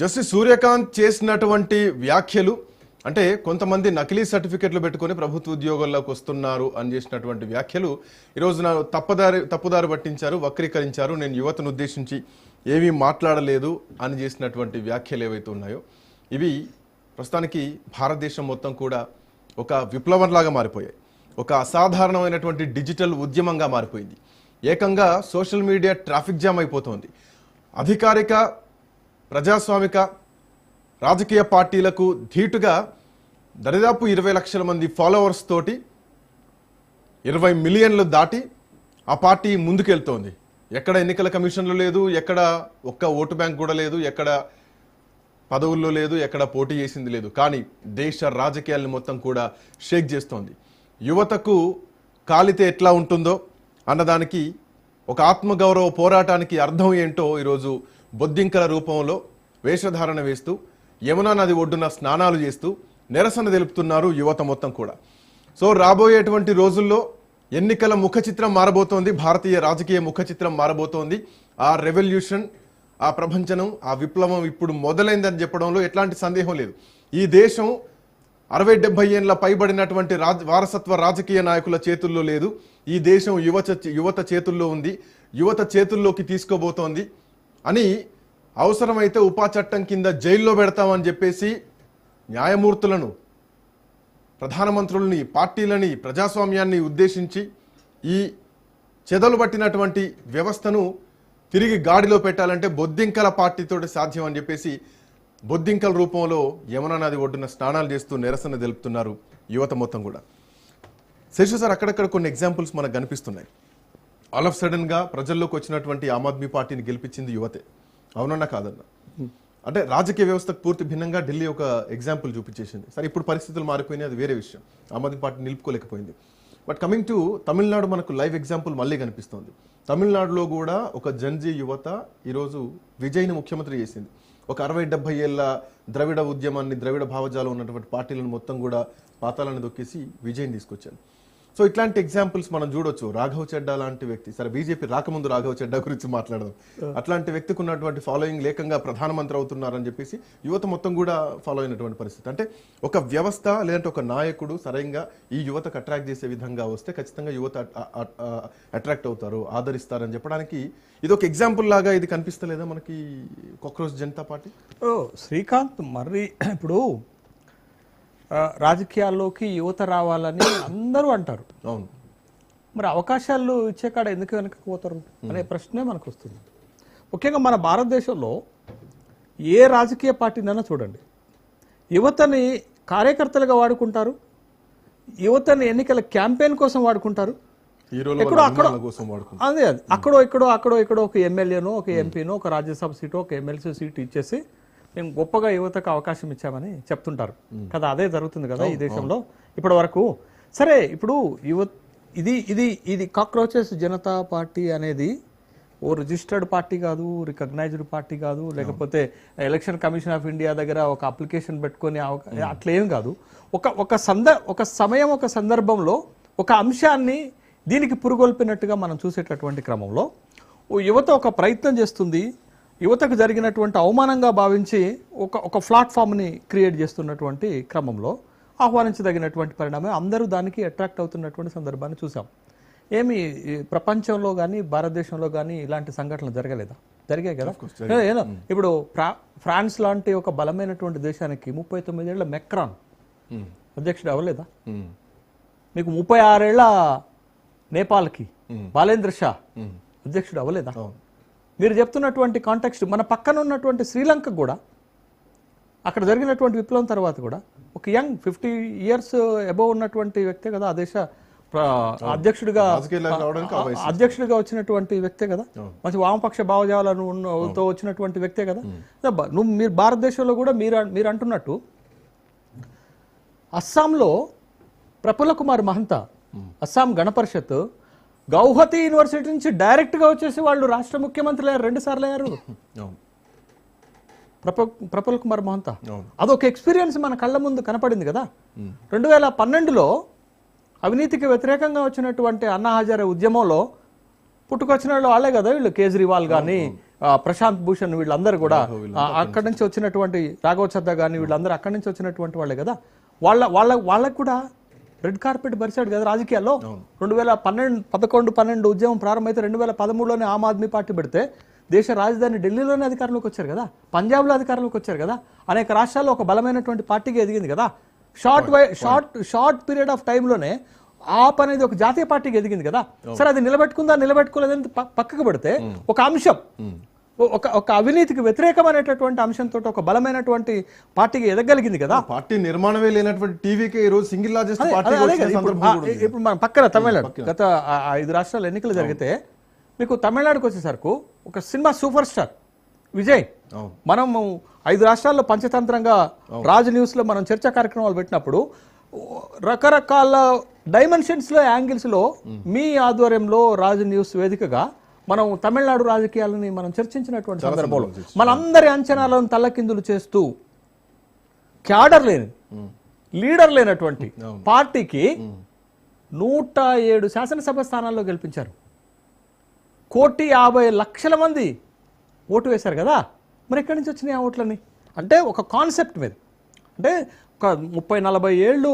Justice Surya Kant చేసినటువంటి వ్యాఖ్యలు అంటే కొంతమంది నకిలీ సర్టిఫికెట్లు పెట్టుకొని ప్రభుత్వ ఉద్యోగాల్లోకి వస్తున్నారు అని చేసినటువంటి వ్యాఖ్యలు ఈ రోజున తప్పుదారి పట్టించారు, వక్రీకరించారు. నేను యువతను ఉద్దేశించి ఏమీ మాట్లాడలేదు అని చేసినటువంటి వ్యాఖ్యలు ఏవైతే ఉన్నాయో ఇవి ప్రస్తుతానికి భారతదేశం మొత్తం కూడా ఒక విప్లవంలాగా మారిపోయాయి. ఒక అసాధారణమైనటువంటి డిజిటల్ ఉద్యమంగా మారిపోయింది. ఏకంగా సోషల్ మీడియా ట్రాఫిక్ జామ్ అయిపోతుంది. అధికారిక ప్రజాస్వామిక రాజకీయ పార్టీలకు ధీటుగా దరిదాపు 20 లక్షల మంది ఫాలోవర్స్ తోటి 20 మిలియన్లు దాటి ఆ పార్టీ ముందుకెళ్తోంది. ఎక్కడ ఎన్నికల కమిషన్లు లేదు, ఎక్కడ ఒక్క ఓటు బ్యాంక్ కూడా లేదు, ఎక్కడ పదవుల్లో లేదు, ఎక్కడ పోటీ చేసింది లేదు. కానీ దేశ రాజకీయాలను మొత్తం కూడా షేక్ చేస్తోంది. యువతకు కాలితే ఎట్లా ఉంటుందో అన్నదానికి ఒక ఆత్మగౌరవ పోరాటానికి అర్థం ఏంటో ఈరోజు బొద్దింకల రూపంలో వేషధారణ వేస్తూ యమునా నది ఒడ్డున స్నానాలు చేస్తూ నిరసన తెలుపుతున్నారు యువత మొత్తం కూడా. సో రాబోయేటువంటి రోజుల్లో ఎన్నికల ముఖ చిత్రం మారబోతోంది, భారతీయ రాజకీయ ముఖ చిత్రం మారబోతోంది. ఆ రెవల్యూషన్, ఆ ప్రపంచనం, ఆ విప్లవం ఇప్పుడు మొదలైందని చెప్పడంలో ఎట్లాంటి సందేహం లేదు. ఈ దేశం 60-70 ఏళ్ళ పైబడినటువంటి వారసత్వ రాజకీయ నాయకుల చేతుల్లో లేదు. ఈ దేశం యువత చేతుల్లో ఉంది, యువత చేతుల్లోకి తీసుకోబోతోంది అని అవసరమైతే ఉపా చట్టం కింద జైల్లో పెడతామని చెప్పేసి న్యాయమూర్తులను, ప్రధానమంత్రులని, పార్టీలని, ప్రజాస్వామ్యాన్ని ఉద్దేశించి ఈ చెదలు పట్టినటువంటి వ్యవస్థను తిరిగి గాడిలో పెట్టాలంటే బొద్దింకల పార్టీతోటి సాధ్యం అని చెప్పేసి బొద్దింకల రూపంలో యమునా నది ఒడ్డున స్నానాలు చేస్తూ నిరసన తెలుపుతున్నారు యువత మొత్తం కూడా. శేషు సార్, అక్కడక్కడ కొన్ని ఎగ్జాంపుల్స్ మనకు కనిపిస్తున్నాయి. ఆల్ ఆఫ్ సడన్ గా ప్రజల్లోకి వచ్చినటువంటి ఆమ్ ఆద్మీ పార్టీని గెలిపించింది యువతే. అవునన్నా కాదన్నా? అంటే రాజకీయ వ్యవస్థకు పూర్తి భిన్నంగా ఢిల్లీ ఒక ఎగ్జాంపుల్ చూపించేసింది. సరే, ఇప్పుడు పరిస్థితులు మారిపోయినాయి, అది వేరే విషయం. ఆమ్ ఆద్మీ పార్టీ నిలుపుకోలేకపోయింది. బట్ కమింగ్ టు తమిళనాడు, మనకు లైవ్ ఎగ్జాంపుల్ మళ్ళీ కనిపిస్తుంది. తమిళనాడులో కూడా ఒక జన్జీ యువత ఈరోజు విజయ్ని ముఖ్యమంత్రి చేసింది. ఒక 60-70 ఏళ్ళ ద్రవిడ ఉద్యమాన్ని, ద్రవిడ భావజాలం ఉన్నటువంటి పార్టీలను మొత్తం కూడా పాతాలను దొక్కేసి విజయం తీసుకొచ్చాను. సో ఇట్లాంటి ఎగ్జాంపుల్స్ మనం చూడొచ్చు. రాఘవ్ చెడ్డా లాంటి వ్యక్తి, సరే బీజేపీ రాకముందు రాఘవ్ చెడ్డా గురించి మాట్లాడదాం. అట్లాంటి వ్యక్తికి ఉన్నటువంటి ఫాలోయింగ్ లేకంగా ప్రధానమంత్రి అవుతున్నారని చెప్పేసి యువత మొత్తం కూడా ఫాలో అయినటువంటి పరిస్థితి. అంటే ఒక వ్యవస్థ లేదంటే ఒక నాయకుడు సరైనగా ఈ యువతకు అట్రాక్ట్ చేసే విధంగా వస్తే ఖచ్చితంగా యువత అట్రాక్ట్ అవుతారు, ఆదరిస్తారని చెప్పడానికి ఇది ఒక ఎగ్జాంపుల్ లాగా ఇది కనిపిస్తలేదా మనకి కాక్రోచ్ జనతా పార్టీ? శ్రీకాంత్, మరి ఇప్పుడు రాజకీయాల్లోకి యువత రావాలని అందరూ అంటారు. అవును, మరి అవకాశాలు ఇచ్చే కాడ ఎందుకు వెనకపోతారు అనే ప్రశ్నే మనకు వస్తుంది. ముఖ్యంగా మన భారతదేశంలో ఏ రాజకీయ పార్టీనైనా చూడండి, యువతని కార్యకర్తలుగా వాడుకుంటారు, యువతని ఎన్నికల క్యాంపెయిన్ కోసం వాడుకుంటారు. అదే అక్కడో ఇక్కడో ఒక ఎమ్మెల్యేనో, ఒక ఎంపీనో, ఒక రాజ్యసభ సీటో, ఒక ఎమ్మెల్సీ సీటు ఇచ్చేసి మేము గొప్పగా యువతకు అవకాశం ఇచ్చామని చెప్తుంటారు కదా. అదే జరుగుతుంది కదా ఈ దేశంలో ఇప్పటి వరకు. సరే, ఇప్పుడు ఇది కాక్రోచెస్ జనతా పార్టీ అనేది ఓ రిజిస్టర్డ్ పార్టీ కాదు, రికగ్నైజ్డ్ పార్టీ కాదు, లేకపోతే ఎలక్షన్ కమిషన్ ఆఫ్ ఇండియా దగ్గర ఒక అప్లికేషన్ పెట్టుకొని అట్లా ఏం కాదు. ఒక సమయం, ఒక సందర్భంలో ఒక అంశాన్ని దీనికి పురుగొల్పినట్టుగా మనం చూసేటటువంటి క్రమంలో యువత ఒక ప్రయత్నం చేస్తుంది. యువతకు జరిగినటువంటి అవమానంగా భావించి ఒక ప్లాట్ఫామ్ని క్రియేట్ చేస్తున్నటువంటి క్రమంలో ఆహ్వానించదగినటువంటి పరిణామం. అందరూ దానికి అట్రాక్ట్ అవుతున్నటువంటి సందర్భాన్ని చూసాం. ఏమి ప్రపంచంలో కానీ భారతదేశంలో కానీ ఇలాంటి సంఘటనలు జరగలేదా? జరిగాయి కదా. ఇప్పుడు ఫ్రాన్స్ లాంటి ఒక బలమైనటువంటి దేశానికి 39 ఏళ్ల మెక్రాన్ అధ్యక్షుడు అవ్వలేదా? మీకు 36 ఏళ్ల నేపాల్కి బాలేంద్ర షా అధ్యక్షుడు అవ్వలేదా? మీరు చెప్తున్నటువంటి కాంటెక్స్ట్ మన పక్కన ఉన్నటువంటి శ్రీలంక కూడా అక్కడ జరిగినటువంటి విప్లవం తర్వాత కూడా ఒక యంగ్ 50 years అబోవ్ ఉన్నటువంటి వ్యక్తే కదా ఆ దేశ అధ్యక్షుడిగా వచ్చినటువంటి వ్యక్తే కదా. మంచి వామపక్ష భావజాలతో వచ్చినటువంటి వ్యక్తే కదా. మీరు భారతదేశంలో కూడా మీరు అంటున్నట్టు అస్సాంలో ప్రఫుల్ల కుమార్ మహంతా, అస్సాం గణపరిషత్ గౌహతి యూనివర్సిటీ నుంచి డైరెక్ట్ గా వచ్చేసి వాళ్ళు రాష్ట్ర ముఖ్యమంత్రులు 2 సార్లు అయ్యారు. ప్రఫుల్ల కుమార్ మహంతా అదొక ఎక్స్పీరియన్స్ మన కళ్ళ ముందు కనపడింది కదా. 2012లో అవినీతికి వ్యతిరేకంగా వచ్చినటువంటి అన్నా హజారే ఉద్యమంలో పుట్టుకొచ్చిన వాళ్ళు వాళ్ళే కదా వీళ్ళు. కేజ్రీవాల్ కానీ ప్రశాంత్ భూషణ్ వీళ్ళందరూ కూడా అక్కడి నుంచి వచ్చినటువంటి రాఘవ్ చద్దా కానీ వీళ్ళందరూ అక్కడి నుంచి వచ్చినటువంటి వాళ్ళే కదా. వాళ్ళకు కూడా రెడ్ కార్పెట్ పరిచాడు కదా రాజకీయాల్లో. 2011-12 ఉద్యమం ప్రారంభమైతే 2013లోనే ఆమ్ ఆద్మీ పార్టీ పెడితే దేశ రాజధాని ఢిల్లీలోనే అధికారంలోకి వచ్చారు కదా, పంజాబ్లో అధికారంలోకి వచ్చారు కదా, అనేక రాష్ట్రాల్లో ఒక బలమైనటువంటి పార్టీకి ఎదిగింది కదా. షార్ట్ పీరియడ్ ఆఫ్ టైంలోనే ఆప్ అనేది ఒక జాతీయ పార్టీకి ఎదిగింది కదా. సరే అది నిలబెట్టుకోలేదని పక్కకు పెడితే ఒక అంశం, ఒక అవినీతికి వ్యతిరేకమైనటువంటి అంశంతో ఒక బలమైనటువంటి పార్టీకి ఎదగలిగింది కదా. పార్టీ నిర్మాణమే లేనటువంటి టీవీకి ఈ రోజు సింగిల్ లార్జెస్ట్ పార్టీ. ఇప్పుడు మన పక్కన తమిళనాడు గత 5 రాష్ట్రాల ఎన్నికలు జరిగితే మీకు తమిళనాడుకు వచ్చేసరికి ఒక సినిమా సూపర్ స్టార్ విజయ్, మనం 5 రాష్ట్రాల్లో పంచతంత్రంగా రాజ్ న్యూస్ లో మనం చర్చా కార్యక్రమాలు పెట్టినప్పుడు రకరకాల డైమెన్షన్స్ లో యాంగిల్స్ లో మీ ఆధ్వర్యంలో రాజ్ న్యూస్ వేదికగా మనం తమిళనాడు రాజకీయాలని మనం చర్చించినటువంటి సందర్భంలో మనందరి అంచనాలను తల్లకిందులు చేస్తూ క్యాడర్ లేని లీడర్ లేనటువంటి పార్టీకి 107 శాసనసభ స్థానాల్లో గెలిపించారు. 1,50,00,000 మంది ఓటు వేశారు కదా. మరి ఎక్కడి నుంచి వచ్చినాయి ఆ ఓట్లని? అంటే ఒక కాన్సెప్ట్ మీద, అంటే ఒక 30-40 ఏళ్ళు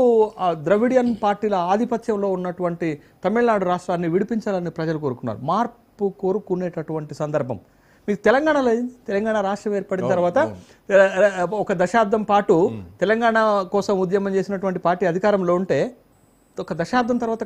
ద్రవిడియన్ పార్టీల ఆధిపత్యంలో ఉన్నటువంటి తమిళనాడు రాష్ట్రాన్ని విడిపించాలని ప్రజలు కోరుకున్నారు. మార్పు కోరుకునేటటువంటి సందర్భం మీకు తెలంగాణలో తెలంగాణ రాష్ట్రం ఏర్పడిన తర్వాత ఒక దశాబ్దం పాటు తెలంగాణ కోసం ఉద్యమం చేసినటువంటి పార్టీ అధికారంలో ఉంటే ఒక దశాబ్దం తర్వాత